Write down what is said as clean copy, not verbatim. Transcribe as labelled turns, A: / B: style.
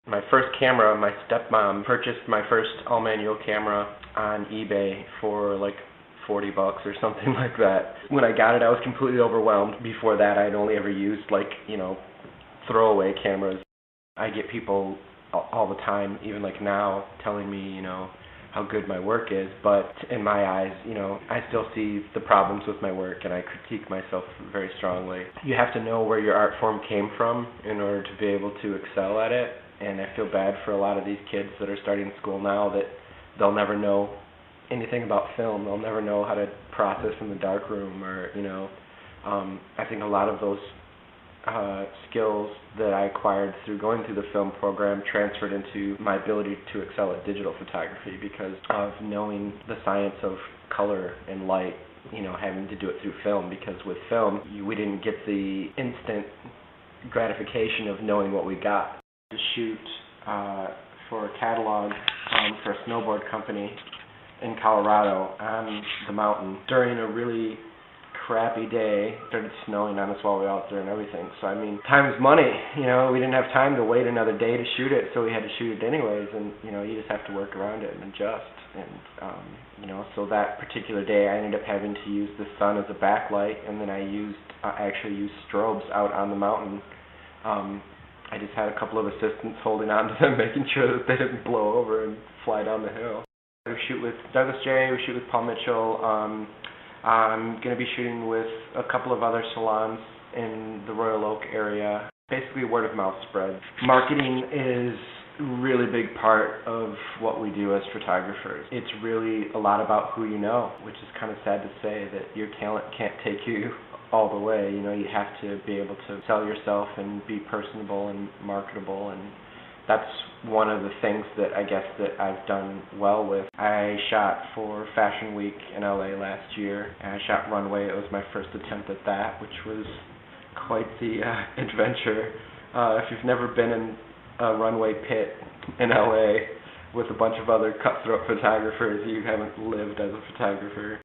A: My first camera, my stepmom purchased my first all-manual camera on eBay for like $40 or something like that. When I got it, I was completely overwhelmed. Before that, I had only ever used throwaway cameras. I get people all the time, even like now, telling me, how good my work is, but in my eyes, I still see the problems with my work, and I critique myself very strongly. You have to know where your art form came from in order to be able to excel at it, and I feel bad for a lot of these kids that are starting school now that they'll never know anything about film. They'll never know how to process in the darkroom, or, I think a lot of those skills that I acquired through going through the film program transferred into my ability to excel at digital photography because of knowing the science of color and light, having to do it through film, because with film, we didn't get the instant gratification of knowing what we got. To shoot for a catalog for a snowboard company in Colorado on the mountain during a really crappy day. It started snowing on us while we were out there and everything. So, time is money. We didn't have time to wait another day to shoot it, so we had to shoot it anyways. And, you just have to work around it and adjust. And, so that particular day I ended up having to use the sun as a backlight, and then I actually used strobes out on the mountain. I just had a couple of assistants holding on to them, making sure that they didn't blow over and fly down the hill. We shoot with Douglas J, we shoot with Paul Mitchell. I'm going to be shooting with a couple of other salons in the Royal Oak area. Basically, word of mouth spread. Marketing is a really big part of what we do as photographers. It's really a lot about who you know, which is kind of sad to say that your talent can't take you all the way. You have to be able to sell yourself and be personable and marketable, and that's one of the things that I guess that I've done well with. I shot for Fashion Week in LA last year, and I shot runway. It was my first attempt at that, which was quite the adventure. If you've never been in a runway pit in LA with a bunch of other cutthroat photographers, you haven't lived as a photographer.